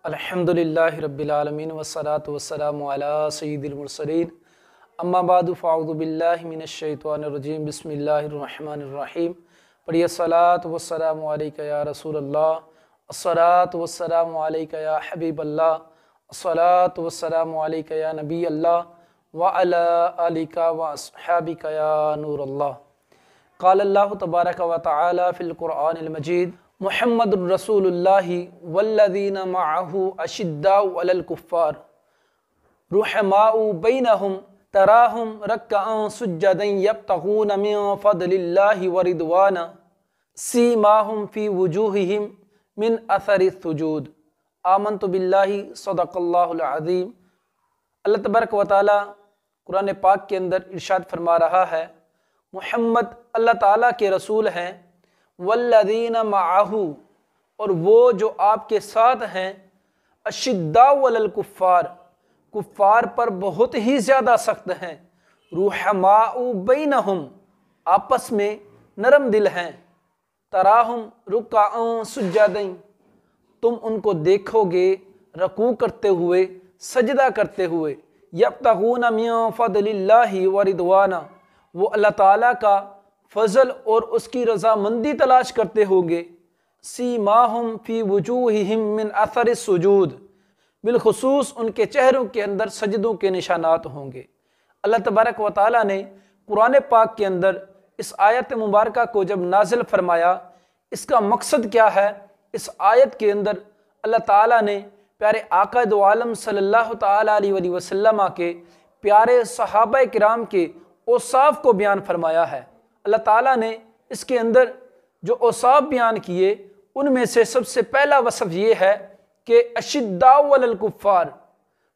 अल्हम्दुलिल्लाहि रब्बिल आलमीन वस्सलातु वस्सलामु अला सय्यिदिल मुरसलीन अम्मा बादु फ़अऊज़ु बिल्लाहि मिनश शैतानिर रजीम बिस्मिल्लाहिर रहमानिर रहीम। पढ़िए सलातु वस्सलामु अलैका या रसूलल्लाह, अस्सलातु वस्सलामु अलैका या हबीबल्लाह, अस्सलातु वस्सलामु अलैका या नबी अल्लाह व अला आलिका व अस्हाबिका या नूरल्लाह। क़ाल अल्लाहु तबारक व तआला फ़िल क़ुरआनिल मजीद मुहम्मदुर रसूलुल्लाहि वल्लज़ीना मअहु अशिद्दाउ अलल कुफ़्फ़ार रुहमाउ बैनहुम तराहुम रक्अन सुज्जदन यब्तगून मिन फ़ज़लिल्लाहि व रिदवाना सीमाहुम फ़ी वुजूहिहिम मिन अथरिस सुजूद। आमन्तु बिल्लाहि सदक़ल्लाहुल अज़ीम। अल्लाह तबारक व तआला कुरान पाक के अंदर इरशाद फरमा रहा है, मुहम्मद अल्लाह ताला के रसूल हैं, वल्लज़ीना मअहु, और वो जो आपके साथ हैं, अशिद्दाउ अलल कुफ़्फ़ार, कुफ़्फ़ार पर बहुत ही ज़्यादा सख्त हैं, रुहमाउ बैनहुम, आपस में नरम दिल हैं, तराहुम रुक्अन सुज्जदन, तुम उनको देखोगे रकू करते हुए, सजदा करते हुए, यब्तगून मिन फ़ज़लिल्लाहि व रिदवाना, वो अल्लाह ताला का फ़ज़ल और उसकी रज़ामंदी तलाश करते होंगे। सीमाहुम फ़ी वुजूहिहिम मिन अथरिस सुजूद, बिलखुसूस उनके चेहरों के अंदर सजदों के निशानात होंगे। अल्लाह तबारक व तआला ने कुरान पाक के अंदर इस आयत मुबारका को जब नाजिल फरमाया, इसका मकसद क्या है? इस आयत के अंदर अल्लाह ताला ने प्यारे आका दो आलम सल्लल्लाहु ताला अलैहि वसल्लम के प्यारे सहाबा किराम के औसाफ को बयान फरमाया है। अल्लाह ताला ने इसके अंदर जो औसाफ बयान किए, उनमें से सबसे पहला वसफ़ ये है कि अशिद्दाउ अलल कुफ़्फ़ार,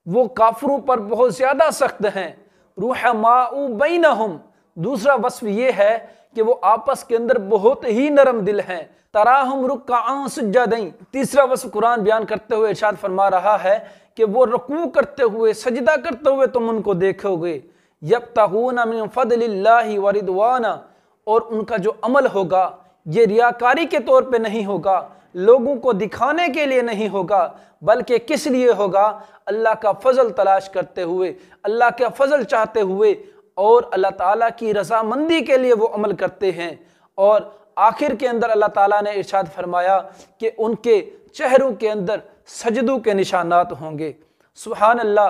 वो काफिरों पर बहुत ज़्यादा सख्त हैं। रुहमाउ बैनहुम, दूसरा वसफ़ ये है कि वो आपस के अंदर बहुत ही नरम दिल हैं। तराहुम रुक्अन सुज्जदन, तीसरा वसफ़ कुरान बयान करते हुए इरशाद फरमा रहा है कि वो रुकू करते हुए, सजदा करते हुए तुम उनको देखोगे। यब्तगून मिन फ़ज़लिल्लाहि व रिदवाना, और उनका जो अमल होगा ये रियाकारी के तौर पे नहीं होगा, लोगों को दिखाने के लिए नहीं होगा, बल्कि किस लिए होगा? अल्लाह का फ़ज़ल तलाश करते हुए, अल्लाह का फ़ज़ल चाहते हुए और अल्लाह ताला की रज़ामंदी के लिए वो अमल करते हैं। और आखिर के अंदर अल्लाह ताला ने इरशाद फरमाया कि उनके चेहरों के अंदर सजदों के निशानात होंगे। सुभान अल्लाह,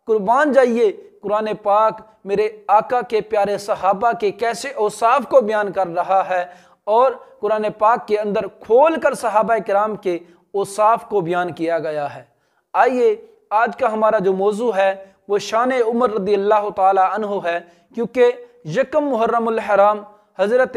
कुर्बान जाइए, कुरान पाक मेरे आका के प्यारे सहाबा के कैसे औसाफ को बयान कर रहा है और कुरान पाक के अंदर खोल कर सहाबा किराम के औसाफ को बयान किया गया है। आइए आज का हमारा जो मौजू है वो शान उमर रदी अल्लाह ताला अन्हु है, क्योंकि यकम मुहर्रमुल हराम हज़रत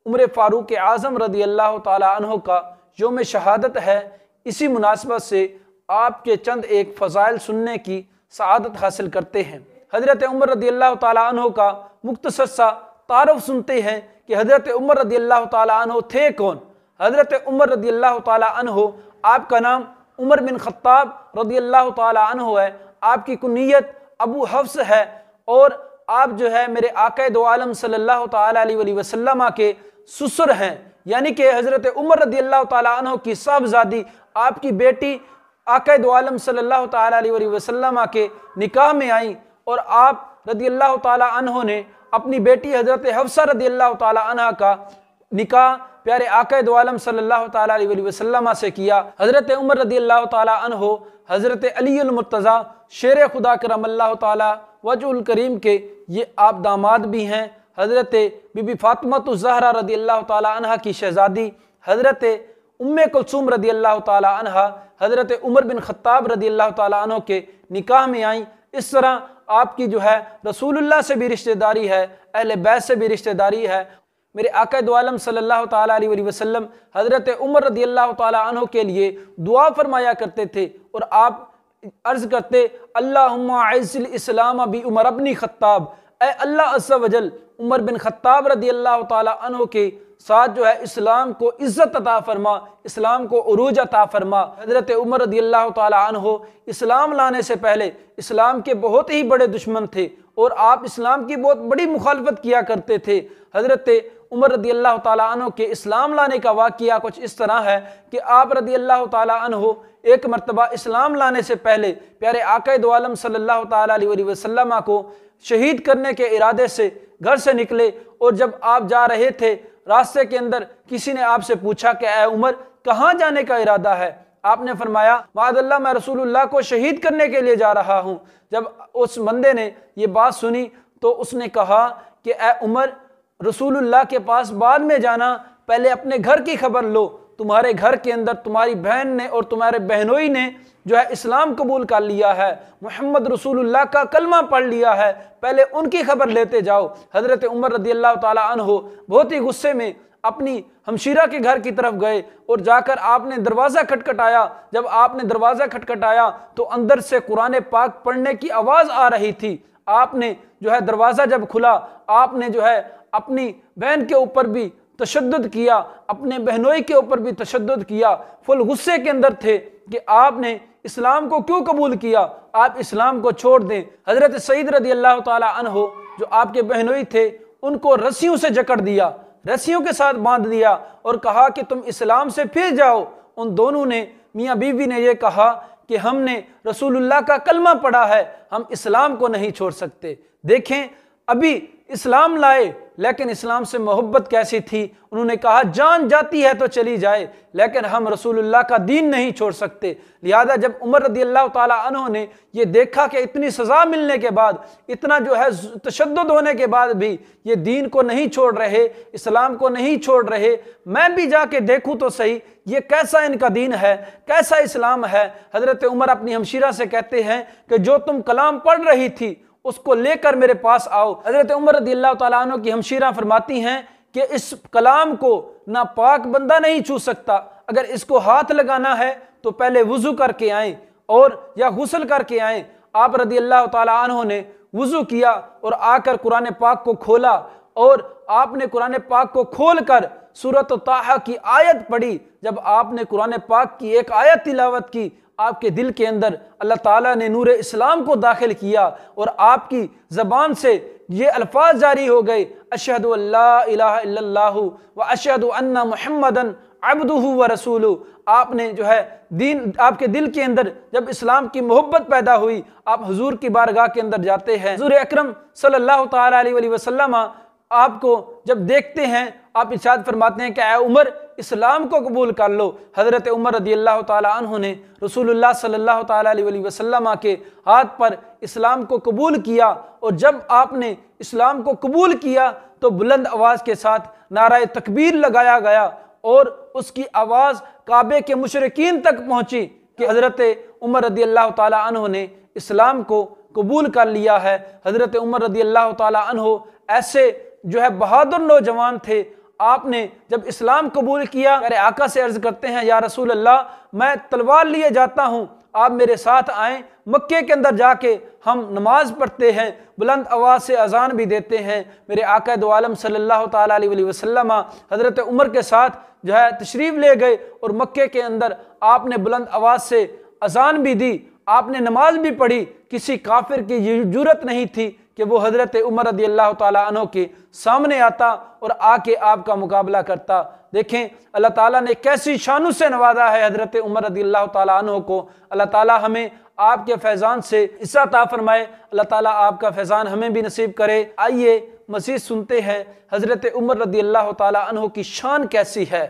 उमर फ़ारूक आज़म रदी अल्लाह ताला अन्हु का यौम शहादत है। इसी मुनासबत से आपके चंद एक फ़ज़ाइल सुनने की सआदत हासिल करते हैं। हज़रत उमर रदी अल्लाह ताला अन्हु का मुख्तसर सा तारुफ सुनते हैं कि हज़रत उमर रदी अल्लाह ताला अन्हु थे कौन। हज़रत उमर रदी अल्लाह ताला अन्हु, आपका नाम उमर बिन ख़त्ताब रदी अल्लाह ताला अन्हु है, आपकी कुनियत अबू हफ्स है, और आप जो है मेरे आका दो आलम सल्लल्लाहु ताला अलैहि वसल्लम के ससुर हैं, यानी कि हज़रत उमर रदी अल्लाह ताला अन्हु की साहबजादी आपकी बेटी आका दो आलम सल्लल्लाहु ताला अलैहि वसल्लम के निकाह में आई, और आप रदी अल्लाह ताला अन्हु ने अपनी बेटी हज़रत हफ्सा रदी अल्लाह ताला अन्हा का निकाह प्यारे आका दो आलम सल्लल्लाहु ताला अलैहि वसल्लम से किया। हज़रत उमर रदी अल्लाह ताला अन्हु हज़रत अलीउल मुर्तज़ा शेर खुदा करमल्लाहु ताला वजहुल करीम के ये आप दामाद भी हैं। हज़रत बीबी फातिमा ज़हरा रदी अल्लाह ताला अन्हा की शहज़ादी हज़रत उम्मे कुलसूम रदी अल्लाह ताला अन्हा हज़रत उमर बिन ख़त्ताब रदी अल्लाह ताला अन्हु के निकाह में आई। इस तरह आपकी जो है रसूलुल्लाह से भी रिश्तेदारी है, अहले बैत से भी रिश्तेदारी है। मेरे आका दो आलम सल्लल्लाहु ताला अलैहि वसल्लम हज़रत उमर रदी अल्लाह ताला अन्हु के लिए दुआ फरमाया करते थे, और आप अर्ज़ करते, अल्लाहुम्मा अइज़्ज़िल इस्लाम बि उमर इब्न ख़त्ताब, ऐ अल्लाह अज़्ज़ा वजल उमर बिन ख़त्ताब रदी अल्लाह ताला अन्हु के साथ जो है इस्लाम को इज़्ज़त अता फरमा, इस्लाम को उरूज अता फरमा। हज़रत उमर रदी अल्लाह ताला अन्हु इस्लाम लाने से पहले इस्लाम के बहुत ही बड़े दुश्मन थे, और आप इस्लाम की बहुत बड़ी मुखालफत किया करते थे। हज़रत उमर रदी अल्लाह ताला अन्हु के इस्लाम लाने का वाक़िया कुछ इस तरह है कि आप रदी अल्लाह ताला अन्हु एक मरतबा इस्लाम लाने से पहले प्यारे आका दो आलम सल्लल्लाहु ताला अलैहि वसल्लम को शहीद करने के इरादे से घर से निकले, और जब आप जा रहे थे रास्ते के अंदर किसी ने आपसे पूछा कि ऐ उमर कहाँ जाने का इरादा है? आपने फरमाया माअल्लाह मैं रसूलुल्लाह को शहीद करने के लिए जा रहा हूँ। जब उस बंदे ने ये बात सुनी तो उसने कहा कि ऐ उमर रसूलुल्लाह के पास बाद में जाना, पहले अपने घर की खबर लो। तुम्हारे घर के अंदर तुम्हारी बहन ने और तुम्हारे बहनोई ने जो है इस्लाम कबूल कर लिया है, मोहम्मद रसूलुल्लाह का कलमा पढ़ लिया है, पहले उनकी खबर लेते जाओ। हजरत उमर रदियल्लाहु ताला अन्हो बहुत ही गुस्से में अपनी हमशीरा के घर की तरफ गए और जाकर आपने दरवाज़ा खटखटाया। जब आपने दरवाज़ा खटखटाया तो अंदर से कुरान पाक पढ़ने की आवाज़ आ रही थी। आपने जो है दरवाज़ा जब खुला, आपने जो है अपनी बहन के ऊपर भी तशद्दुद किया, अपने बहनोई के ऊपर भी तशद्दुद किया। फुल गुस्से के अंदर थे कि आपने इस्लाम को क्यों कबूल किया, आप इस्लाम को छोड़ दें। हज़रत सईद रदियल्लाहु ताला अन्हो जो आपके बहनोई थे उनको रस्सियों से जकड़ दिया, रस्सियों के साथ बांध दिया और कहा कि तुम इस्लाम से फिर जाओ। उन दोनों ने, मियाँ बीवी ने यह कहा कि हमने रसूलुल्लाह का कलमा पढ़ा है, हम इस्लाम को नहीं छोड़ सकते। देखें अभी इस्लाम लाए लेकिन इस्लाम से मोहब्बत कैसी थी। उन्होंने कहा जान जाती है तो चली जाए लेकिन हम रसूलुल्लाह का दीन नहीं छोड़ सकते। लिहाजा जब उमर रदियल्लाहु ताला अन्हु ने ये देखा कि इतनी सज़ा मिलने के बाद, इतना जो है तशद्दुद होने के बाद भी ये दीन को नहीं छोड़ रहे, इस्लाम को नहीं छोड़ रहे, मैं भी जाके देखूँ तो सही ये कैसा इनका दीन है, कैसा इस्लाम है। हज़रत उमर अपनी हमशीरा से कहते हैं कि जो तुम कलाम पढ़ रही थी उसको लेकर मेरे पास आओ। हज़रत उमर रदियल्लाहु ताला अन्हु की हमशीरा फरमाती हैं कि इस कलाम को ना पाक बंदा नहीं छू सकता, अगर इसको हाथ लगाना है तो पहले वुज़ू करके आएँ और या गुस्ल करके आएँ। आप रदियल्लाहु ताला अन्हु ने वुज़ू किया और आकर कुरान पाक को खोला और आपने कुरान पाक को खोल कर सूरत ताहा की आयत पढ़ी। जब आपने कुरान पाक की एक आयत तिलावत की, आपके दिल के अंदर अल्लाह ताला ने नूर इस्लाम को दाखिल किया और आपकी ज़बान से ये अल्फाज जारी हो गए, अशहदु अल्ला इलाहा इल्लल्लाहु व अशहदु अन्ना मुहम्मदन अब्दुहु व रसूलुहु। आपने जो है दीन, आपके दिल के अंदर जब इस्लाम की मोहब्बत पैदा हुई, आप हुजूर की बारगाह के अंदर जाते हैं। हुजूर अकरम सल्लल्लाहु ताला अलैहि वसल्लम आपको जब देखते हैं, आप इरशाद फरमाते हैं कि ऐ उमर इस्लाम को कबूल कर लो। हज़रत उमर रदियल्लाहु ताला अन्हु ने रसूलुल्लाह सल्लल्लाहु ताला अलैहि वसल्लम के हाथ पर इस्लाम को कबूल किया और जब आपने इस्लाम को कबूल किया तो बुलंद आवाज़ के साथ नाराए तकबीर लगाया गया और उसकी आवाज़ काबे के मुशरिकीन तक पहुँची कि हज़रत उमर रदियल्लाहु ताला अन्हु ने इस्लाम को कबूल कर लिया है। हज़रत उमर रदियल्लाहु ताला अन्हु ऐसे जो है बहादुर नौजवान थे। आपने जब इस्लाम कबूल किया, मेरे आका से अर्ज़ करते हैं या रसूल अल्लाह मैं तलवार लिए जाता हूँ, आप मेरे साथ आएँ। मक्के के अंदर जाके हम नमाज पढ़ते हैं, बुलंद आवाज़ से अजान भी देते हैं। मेरे आका दो आलम सल्लल्लाहु ताला अलैहि वसल्लम हज़रत उमर के साथ जो है तशरीफ़ ले गए और मक्के के अंदर आपने बुलंद आवाज़ से अजान भी दी, आपने नमाज भी पढ़ी। किसी काफिर की जुर्रत नहीं थी कि वो हज़रत उमर रदियल्लाहु ताला अन्हु के सामने आता और आके आपका मुकाबला करता। देखें अल्लाह ताला ने कैसी शानों से नवाजा है हज़रत उमर रदियल्लाहु ताला अन्हु को। अल्लाह ताला हमें आपके फैज़ान से इस्सा अता फरमाए। अल्लाह ताला आपका फैज़ान हमें भी नसीब करे। आइए मज़ीद सुनते हैं हज़रत उमर रदियल्लाहु ताला अन्हु की शान कैसी है।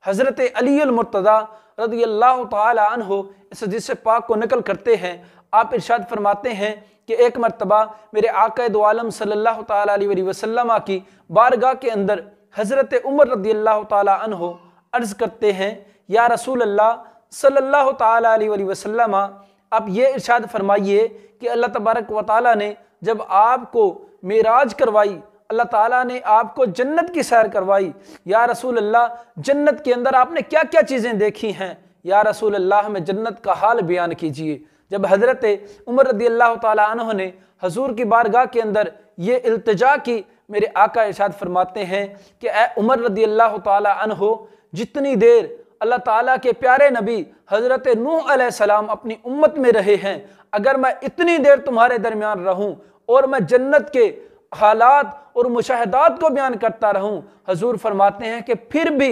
हज़रत अली अल मुर्तज़ा रदियल्लाहु ताला अन्हु इस हदीस पाक को नकल करते हैं। आप इरशाद फरमाते हैं कि एक मरतबा मेरे आका दो आलम सल्लल्लाहु ताला अलैहि वसल्लम की बारगाह के अंदर हज़रत उमर रदियल्लाहु ताला अन्हु अर्ज़ करते हैं, या रसूल अल्लाह सल्लल्लाहु ताला अलैहि वसल्लम आप ये इरशाद फरमाइए कि अल्लाह तबारक व तआला ने जब आपको मेराज करवाई, अल्लाह ताला ने आपको जन्नत की सैर करवाई, या रसूल अल्लाह जन्नत के अंदर आपने क्या क्या चीज़ें देखी हैं, या रसूल अल्लाह हमें जन्नत का हाल बयान कीजिए। जब हज़रत उमर रदियल्लाहु ताला अन्हु ने हजूर की बारगाह के अंदर ये इल्तिजा की, मेरे आका इरशाद फरमाते हैं कि ए उमर रदियल्लाहु ताला अन्हु जितनी देर अल्लाह ताला के प्यारे नबी हज़रत नूह अलैहिस्सलाम अपनी उम्मत में रहे हैं, अगर मैं इतनी देर तुम्हारे दरमियान रहूं और मैं जन्नत के हालात और मुशाहदात को बयान करता रहूं, हजूर फरमाते हैं कि फिर भी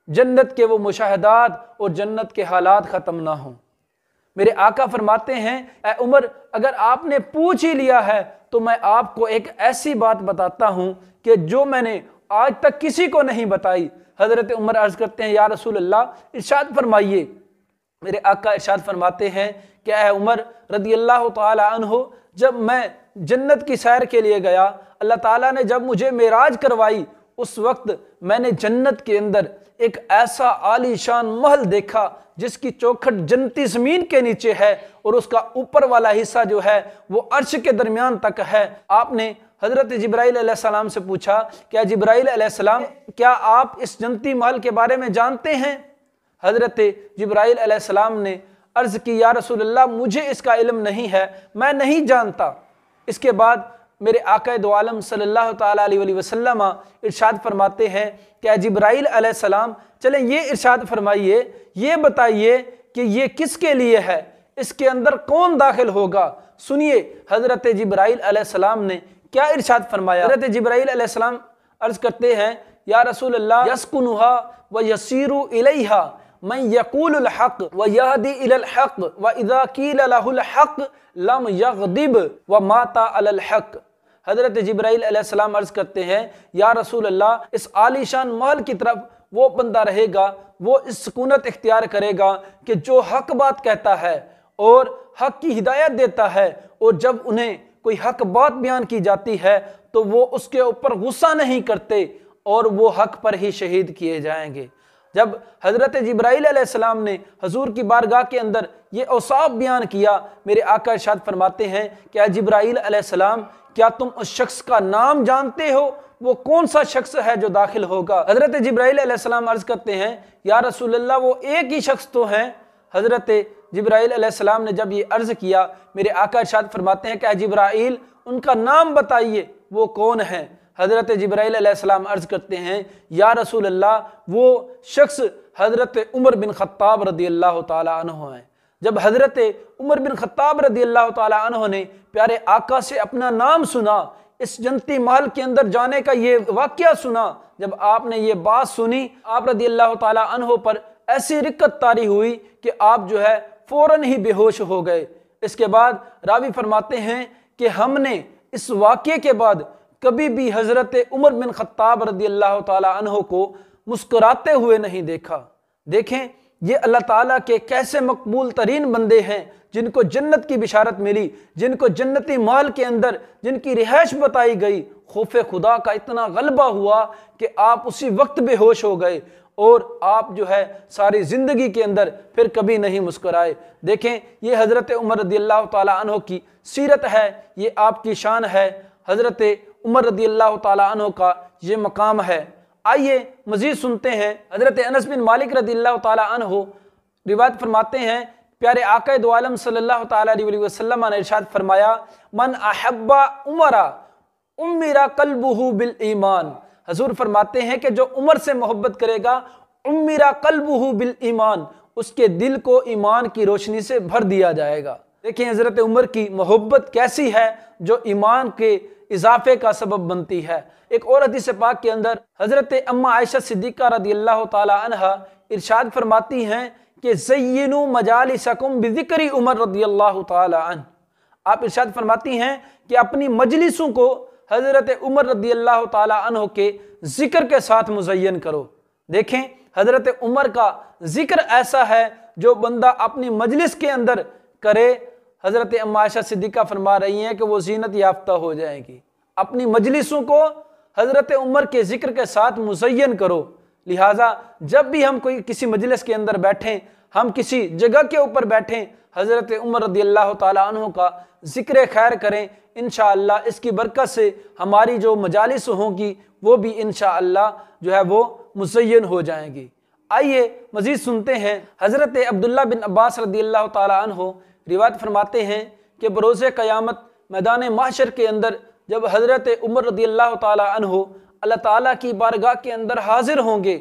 जन्नत के वो मुशाहदात और जन्नत के हालात ख़त्म ना हों। मेरे आका फरमाते हैं, ऐ उमर, अगर आपने पूछ ही लिया है तो मैं आपको एक ऐसी बात बताता हूँ कि जो मैंने आज तक किसी को नहीं बताई। हज़रत उमर अर्ज़ करते हैं, या रसूल अल्लाह, इरशाद फरमाइए। मेरे आका इरशाद फरमाते हैं कि ऐ उमर रदी अल्लाह ताला अन्हु, जब मैं जन्नत की सैर के लिए गया, अल्लाह ताला ने जब मुझे मेराज करवाई, उस वक्त मैंने जन्नत के अंदर एक ऐसा आलीशान महल देखा जिसकी चौखट जन्नती ज़मीन के नीचे है और उसका ऊपर वाला हिस्सा जो है वो अर्श के दरमियान तक है। आपने हज़रत जिब्राइल अलैहिस्सलाम से पूछा, क्या जिब्राइल अलैहिस्सलाम, क्या आप इस जन्नती महल के बारे में जानते हैं? हज़रत जिब्राइल अलैहिस्सलाम ने अर्ज़ की, या रसूल अल्लाह, मुझे इसका इल्म नहीं है, मैं नहीं जानता। इसके बाद मेरे आका दो आलम सल्लल्लाहु ताला अलैहि वसल्लम इरशाद फरमाते हैं कि जिब्राइल अलैहिस्सलाम, चलें ये इरशाद फरमाइए, ये बताइए कि ये किसके लिए है, इसके अंदर कौन दाखिल होगा। सुनिए हज़रत जिब्राइल अलैहिस्सलाम ने क्या इरशाद फरमाया। हज़रत जिब्राइल अलैहिस्सलाम अर्ज़ करते हैं, या रसूल अल्लाह, यस्कुनुहा व यसीरु इलैहा मन यक़ूलुल हक़ व यहदी इलल हक़ व इज़ा क़ील लहुल हक़ लम यग़दिब व माता अलल हक़। हज़रत जिब्राइल अलैहिस्सलाम अर्ज़ करते हैं, या रसूल अल्लाह, इस आलीशान महल की तरफ वो बंदा रहेगा, वो इस सुकूनत इख्तियार करेगा कि जो हक बात कहता है और हक की हिदायत देता है, और जब उन्हें कोई हक बात बयान की जाती है तो वो उसके ऊपर गुस्सा नहीं करते और वो हक पर ही शहीद किए जाएंगे। जब हज़रत जिब्राइल अलैहिस्सलाम ने हजूर की बारगाह के अंदर ये औसाफ बयान किया, मेरे आका इरशाद फरमाते हैं, क्या जिब्राइल अलैहिस्सलाम, क्या तुम उस शख्स का नाम जानते हो? वो कौन सा शख्स है जो दाखिल होगा? हज़रत जिब्राइल अलैहिस्सलाम अर्ज़ करते हैं, या रसूल अल्लाह, वो एक ही शख्स तो हैं। हज़रत जिब्राइल अलैहिस्सलाम ने जब ये अर्ज़ किया, मेरे आका इरशाद फरमाते हैं, क्या जिब्राइल, उनका नाम बताइए, वो कौन है? हज़रत जिब्राइल अलैहिस्सलाम अर्ज़ करते हैं, या रसूल अल्लाह, वो शख्स हज़रत उमर बिन ख़त्ताब रदी अल्लाह ताला अन्हु हैं। जब हज़रत उमर बिन ख़त्ताब रदी अल्लाह ताला अन्हु ने प्यारे आका से अपना नाम सुना, इस जन्नती महल के अंदर जाने का ये वाक़या सुना, जब आपने ये बात सुनी, आप रदी अल्लाह ताला अन्हु पर ऐसी रिक्कत तारी हुई कि आप जो है फ़ौरन ही बेहोश हो गए। इसके बाद रावी फरमाते हैं कि हमने इस वाक़ये के बाद कभी भी हज़रत उमर बिन ख़त्ताब रदी अल्लाह ताला अन्हु को मुस्कुराते हुए नहीं देखा। देखें ये अल्लाह ताला के कैसे मकबूल तरीन बंदे हैं जिनको जन्नत की बिशारत मिली, जिनको जन्नती महल के अंदर जिनकी रिहाइश बताई गई। खौफ खुदा का इतना गलबा हुआ कि आप उसी वक्त बेहोश हो गए और आप जो है सारी ज़िंदगी के अंदर फिर कभी नहीं मुस्कुराए। देखें ये हज़रत उमर रदी अल्लाह ताला अन्हु की सीरत है, ये आपकी शान है। हज़रत उमर रदी अल्लाह ताला अन्हु का ये मकाम है। आइए मज़ीद सुनते हैं। हज़रत अनस बिन मालिक रदी अल्लाह ताला अन्हु रिवायत फरमाते हैं, प्यारे आका दो आलम सल्लल्लाहु ताला अलैहि वसल्लम ने इरशाद फरमाया, मन अहब्बा उमरा उम्मिरा कल्बुहु बिल ईमान। हजूर फरमाते हैं कि जो उमर से मोहब्बत करेगा, उम्मिरा कल्बुहु बिल ईमान, उसके दिल को ईमान की रोशनी से भर दिया जाएगा। देखिए हज़रत उमर की मोहब्बत कैसी है जो ईमान के इजाफे का सबब बनती है। एक और हदीस पाक के अंदर हज़रत अम्मा आयशा सिद्दीक़ा रदी अल्लाह ताला अन्हा इरशाद फरमाती हैं कि ज़य्यिनू मजालिसकुम बिज़िक्री उमर रदी अल्लाह ताला अन्हु। आप इरशाद फरमाती हैं कि अपनी मजलिसों को हज़रत उमर रदी अल्लाह ताला अन्हु के ज़िक्र के साथ मुज़य्यन करो। देखें हज़रत उमर का ज़िक्र ऐसा है जो बंदा अपनी मजलिस के अंदर करे। हज़रत अम्मा आयशा सिद्दीक़ा फरमा रही हैं कि वो ज़ीनत याफ्ता हो जाएगी। अपनी मजलिसों को हज़रत उमर के ज़िक्र के साथ मुज़य्यन करो। लिहाजा जब भी हम कोई किसी मजलिस के अंदर बैठें, हम किसी जगह के ऊपर बैठें, हज़रत उमर रदी अल्लाह ताला अन्हु का ज़िक्र खैर करें। इंशाअल्लाह इसकी बरकत से हमारी जो मजालिस होंगी वो भी इंशाअल्लाह जो है वो मुज़य्यन हो जाएंगी। आइए मज़ीद सुनते हैं। हज़रत अब्दुल्ला बिन अब्बास रदी अल्लाह ताला अन्हु रिवायत फरमाते हैं कि बरोज़े क़यामत मैदान महशर के अंदर जब हज़रत उमर रदी अल्लाह ताला अन्हु अल्लाह ताला की बारगाह के अंदर हाजिर होंगे,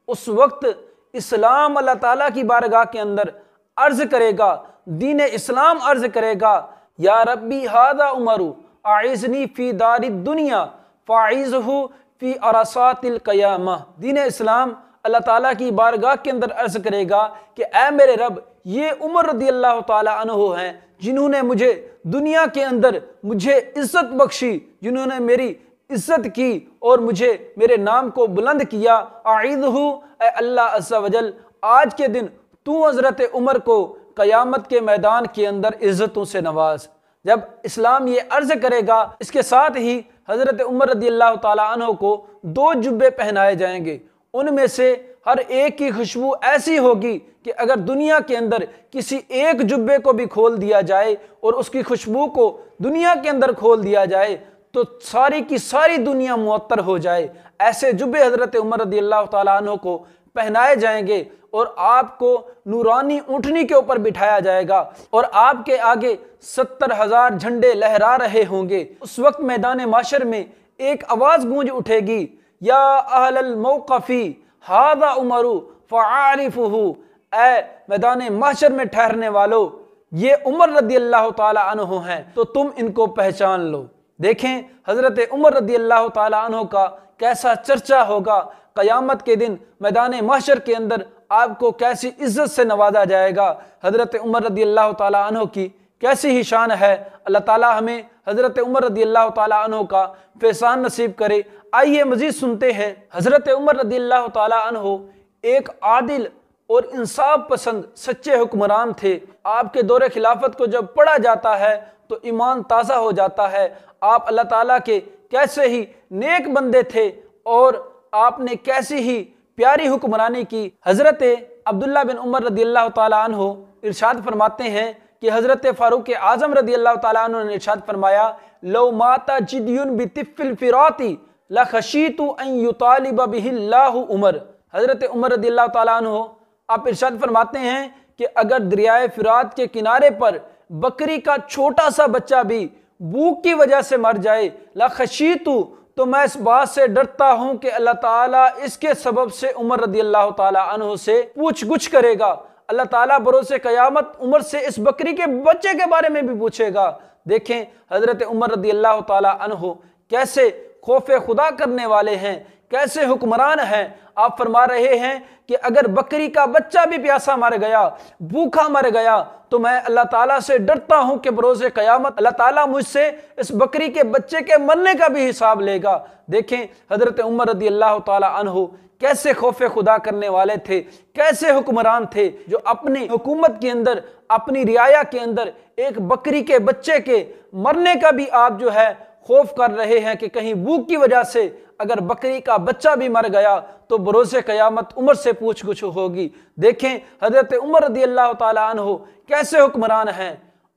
उस वक्त इस्लाम अल्लाह ताला की बारगाह के अंदर अर्ज़ करेगा, दीन इस्लाम अर्ज़ करेगा, या रब्बी हादा उमरु आइज़नी फ़ी दारि दुनिया फ़ाइज़हु फ़ी अरसातिल क़यामा। दीन इस्लाम अल्लाह ताला की बारगाह के अंदर अर्ज करेगा कि ऐ मेरे रब, ये उमर रदी अल्लाह ताला अन्हु हैं जिन्होंने मुझे दुनिया के अंदर मुझे इज्जत बख्शी, जिन्होंने मेरी इज्जत की और मुझे मेरे नाम को बुलंद किया। आइदहु, ऐ अल्लाह अज़्ज़ा वजल, आज के दिन तू हज़रत उमर को क़यामत के मैदान के अंदर इज्जतों से नवाज। जब इस्लाम ये अर्ज करेगा, इसके साथ ही हज़रत उमर रदी अल्लाह ताला अन्हु को 2 जुब्बे पहनाए जाएंगे। उनमें से हर एक की खुशबू ऐसी होगी कि अगर दुनिया के अंदर किसी एक जुब्बे को भी खोल दिया जाए और उसकी खुशबू को दुनिया के अंदर खोल दिया जाए तो सारी की सारी दुनिया मुअत्तर हो जाए। ऐसे जुब्बे हज़रत उमर रदी अल्लाह ताला अन्हु को पहनाए जाएंगे और आपको नूरानी ऊँटनी के ऊपर बिठाया जाएगा और आपके आगे 70,000 झंडे लहरा रहे होंगे। उस वक्त मैदान माशर में एक आवाज़ गूंज उठेगी, या अहलल मौक़फ़ी हादा उमरु फ़आरिफ़ुहु, ऐ मैदान माशर में ठहरने वालों, ये उमर रदी अल्लाह ताला अन्हु हैं, तो तुम इनको पहचान लो। देखें हज़रत उमर रदी अल्लाह ताला अन्हु का कैसा चर्चा होगा। क़यामत के दिन मैदान माशर के अंदर आपको कैसी इज्जत से नवाजा जाएगा। हज़रत उमर रदी अल्लाह ताला अन्हु की कैसी ही शान है। अल्लाह ताला हमें हज़रत उमर रदी अल्लाह ताला अन्हु का फैसान नसीब करे। आइए मज़ीद सुनते हैं। हज़रत उमर रदी अल्लाह ताला अन्हु एक आदिल और इंसाफ पसंद सच्चे हुक्मरान थे। आपके दौरे खिलाफत को जब पढ़ा जाता है तो ईमान ताज़ा हो जाता है। आप अल्लाह ताला के कैसे ही नेक बंदे थे और आपने कैसी ही प्यारी हुक्मरानी की। हज़रत अब्दुल्ला बिन उमर रदी अल्लाह ताला अन्हु इरशाद फरमाते हैं कि हज़रत फ़ारूक आज़म रदी अल्लाह ताला अन्हु ने इरशाद फरमाया, लो माता जिद्युन बितिफ़िल फ़िराती लखशीतु अन युतालिब बिहिल्लाहु उमर। हज़रत उमर रदी अल्लाह ताला अन्हु आप इरशाद फरमाते हैं कि अगर दरियाए फ़िरात के किनारे पर बकरी का छोटा सा बच्चा भी भूख की वजह से मर जाए, लखशीतु, तो मैं इस बात से डरता हूं कि अल्लाह ताला इसके सबब से उमर रदी अल्लाह ताला अन्हु से पूछ गुछ करेगा। अल्लाह ताला बरोसे क़यामत उमर से इस बकरी के बच्चे के बारे में भी पूछेगा। देखें हज़रत उमर रदी अल्लाह ताला अन्हु कैसे खौफ खुदा करने वाले हैं, कैसे हुक्मरान हैं। आप फरमा रहे हैं कि अगर बकरी का बच्चा भी प्यासा मर गया, भूखा मर गया, तो मैं अल्लाह ताला से डरता हूं कि बरोज़े क़यामत अल्लाह ताला मुझसे इस बकरी के बच्चे के मरने का भी हिसाब लेगा। देखें हज़रत उमर रदी अल्लाह ताला अन्हु कैसे खौफ खुदा करने वाले थे, कैसे हुक्मरान थे, जो अपनी हुकूमत के अंदर, अपनी रियाया के अंदर एक बकरी के बच्चे के मरने का भी आप जो है खौफ कर रहे हैं कि कहीं भूख की वजह से अगर बकरी का बच्चा भी मर गया तो बरोज़े क़यामत उमर से पूछ गुछ होगी। देखें हज़रत उमर रदी अल्लाह ताला अन्हु कैसे हुक्मरान हैं।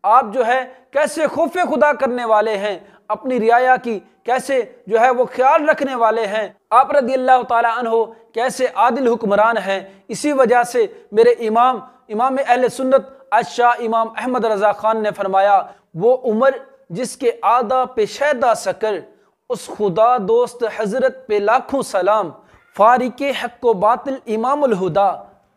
आप जो है कैसे खौफ खुदा करने वाले हैं, अपनी रियाया की कैसे जो है वो ख्याल रखने वाले हैं। आप रदी अल्लाह ताला अन्हु कैसे आदिल हुक्मरान हैं। इसी वजह से मेरे इमाम अहले सुन्नत शाह इमाम अहमद रज़ा खान ने फरमाया, वो उमर जिसके आदा पे शैदा सकर, उस खुदा दोस्त हजरत पे लाखों सलाम, फारिके हक व बातिल इमामुल हुदा,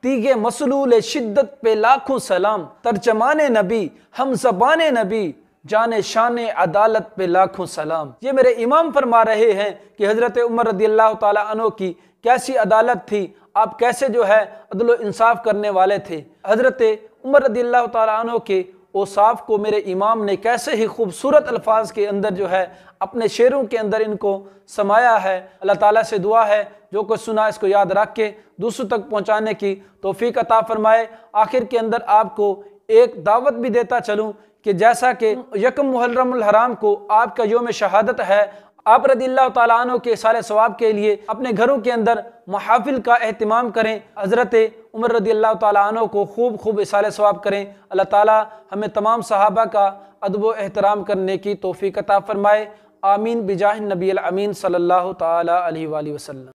तीगे मसलूल शिद्दत पे लाखों सलाम, तर्जमाने नबी हम ज़बाने नबी, जाने शाने अदालत पे लाखों सलाम। ये मेरे इमाम फरमा रहे हैं कि हज़रत उमर रदी अल्लाह ताला अन्हु की कैसी अदालत थी, आप कैसे जो है अदल इंसाफ करने वाले थे। हज़रत उमर रदी अल्लाह ताला अन्हु के औसाफ को मेरे इमाम ने कैसे ही खूबसूरत अल्फाज के अंदर जो है अपने शेरों के अंदर इनको समाया है। अल्लाह ताला से दुआ है जो कुछ सुना इसको याद रख के दूसरों तक पहुँचाने की तौफीक अता फरमाए। आखिर के अंदर आपको एक दावत भी देता चलूँ कि जैसा कि यकम मुहर्रमुल हराम को आपका यौम शहादत है, आप रदी अल्लाह ताला अन्हु के सारे सवाब के लिए अपने घरों के अंदर महफिल का एहतिमाम करें। हज़रत उमर रदी अल्लाह ताला अन्हु को खूब इसाले सवाब करें। अल्लाह ताला हमें तमाम सहाबा का अदब व एहतराम करने की तौफीक अता फरमाए। आमीन बिजाह नबी अल अमीन सल्लल्लाहु ताला अलैहि वसल्लम।